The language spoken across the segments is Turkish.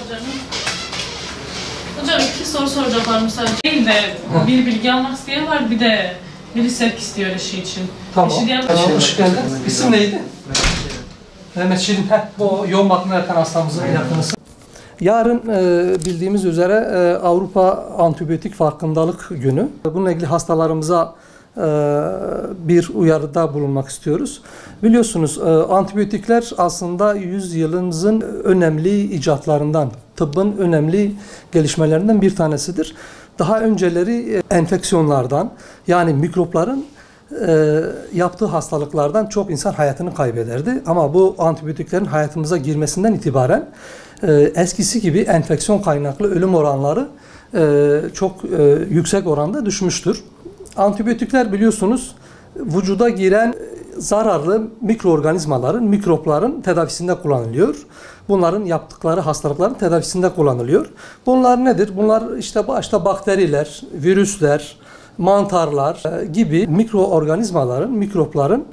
canım. Hocam iki soru soracaklarım sadece. Değil de bir bilgi almak isteyen var, bir de biri sevk istiyor eşi için. Tamam. Eşi diyen... Hoş geldin. İsim neydi? Mehmet Şirin. Bu yoğun bakıma yatan hastamızın yakınısı. Yarın bildiğimiz üzere Avrupa Antibiyotik Farkındalık Günü. Bununla ilgili hastalarımıza bir uyarıda bulunmak istiyoruz. Biliyorsunuz antibiyotikler aslında yüzyılımızın önemli icatlarından, tıbbın önemli gelişmelerinden bir tanesidir. Daha önceleri enfeksiyonlardan, yani mikropların yaptığı hastalıklardan çok insan hayatını kaybederdi. Ama bu antibiyotiklerin hayatımıza girmesinden itibaren eskisi gibi enfeksiyon kaynaklı ölüm oranları çok yüksek oranda düşmüştür. Antibiyotikler biliyorsunuz vücuda giren zararlı mikroorganizmaların, mikropların tedavisinde kullanılıyor. Bunların yaptıkları hastalıkların tedavisinde kullanılıyor. Bunlar nedir? Bunlar işte başta bakteriler, virüsler, mantarlar gibi mikroorganizmaların, mikropların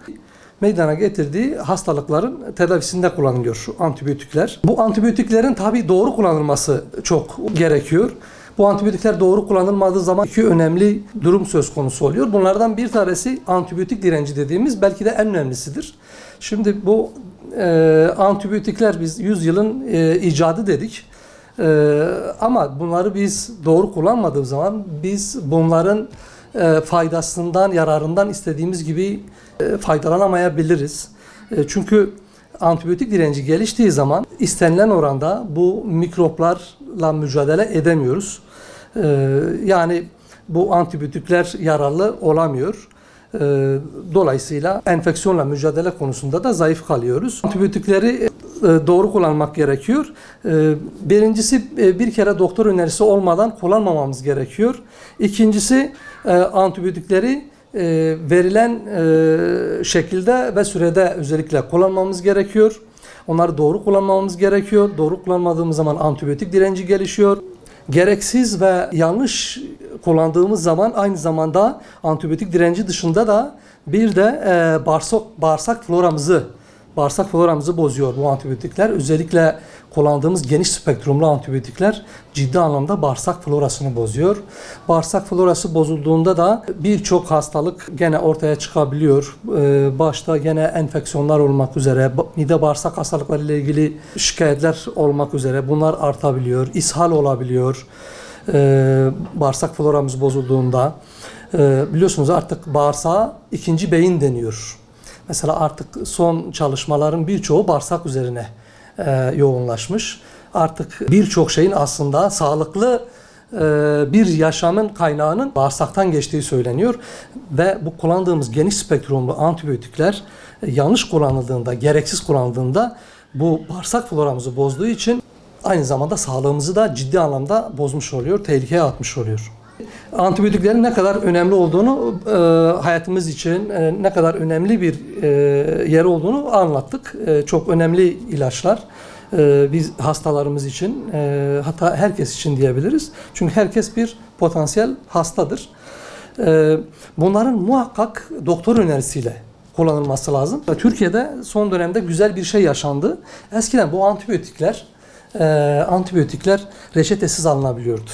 meydana getirdiği hastalıkların tedavisinde kullanılıyor şu antibiyotikler. Bu antibiyotiklerin tabii doğru kullanılması çok gerekiyor. Bu antibiyotikler doğru kullanılmadığı zaman iki önemli durum söz konusu oluyor. Bunlardan bir tanesi antibiyotik direnci dediğimiz, belki de en önemlisidir. Şimdi bu antibiyotikler biz 100 yılın icadı dedik. Ama bunları biz doğru kullanmadığımız zaman biz bunların faydasından, yararından istediğimiz gibi faydalanamayabiliriz. Çünkü antibiyotik direnci geliştiği zaman istenilen oranda bu mikroplarla mücadele edemiyoruz. Yani bu antibiyotikler yararlı olamıyor. Dolayısıyla enfeksiyonla mücadele konusunda da zayıf kalıyoruz. Antibiyotikleri doğru kullanmak gerekiyor. Birincisi, bir kere doktor önerisi olmadan kullanmamamız gerekiyor. İkincisi, antibiyotikleri verilen şekilde ve sürede özellikle kullanmamız gerekiyor. Onları doğru kullanmamız gerekiyor. Doğru kullanmadığımız zaman antibiyotik direnci gelişiyor. Gereksiz ve yanlış kullandığımız zaman aynı zamanda antibiyotik direnci dışında da bir de bağırsak floramızı bozuyor bu antibiyotikler. Özellikle kullandığımız geniş spektrumlu antibiyotikler ciddi anlamda bağırsak florasını bozuyor. Bağırsak florası bozulduğunda da birçok hastalık gene ortaya çıkabiliyor. Başta gene enfeksiyonlar olmak üzere, mide bağırsak hastalıkları ile ilgili şikayetler olmak üzere bunlar artabiliyor. İshal olabiliyor. Bağırsak floramız bozulduğunda. Biliyorsunuz artık bağırsağa ikinci beyin deniyor. Mesela artık son çalışmaların birçoğu bağırsak üzerine yoğunlaşmış. Artık birçok şeyin aslında sağlıklı bir yaşamın kaynağının bağırsaktan geçtiği söyleniyor. Ve bu kullandığımız geniş spektrumlu antibiyotikler yanlış kullanıldığında, gereksiz kullanıldığında bu bağırsak floramızı bozduğu için aynı zamanda sağlığımızı da ciddi anlamda bozmuş oluyor, tehlikeye atmış oluyor. Antibiyotiklerin ne kadar önemli olduğunu, hayatımız için ne kadar önemli bir yer olduğunu anlattık. Çok önemli ilaçlar. Biz hastalarımız için, hatta herkes için diyebiliriz. Çünkü herkes bir potansiyel hastadır. Bunların muhakkak doktor önerisiyle kullanılması lazım. Türkiye'de son dönemde güzel bir şey yaşandı. Eskiden bu antibiyotikler reçetesiz alınabiliyordu.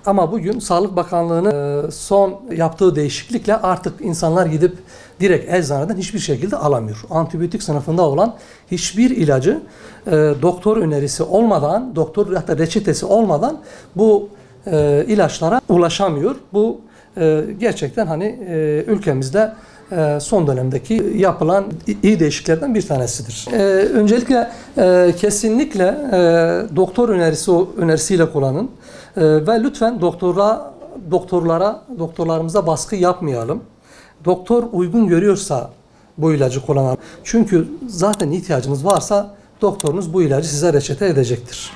Ama bugün Sağlık Bakanlığı'nın son yaptığı değişiklikle artık insanlar gidip direkt eczaneden hiçbir şekilde alamıyor. Antibiyotik sınıfında olan hiçbir ilacı doktor önerisi olmadan, doktor hatta reçetesi olmadan bu ilaçlara ulaşamıyor. Bu gerçekten hani ülkemizde son dönemdeki yapılan iyi değişikliklerden bir tanesidir. Öncelikle kesinlikle doktor önerisiyle kullanın ve lütfen doktorlarımıza baskı yapmayalım. Doktor uygun görüyorsa bu ilacı kullanalım. Çünkü zaten ihtiyacınız varsa doktorunuz bu ilacı size reçete edecektir.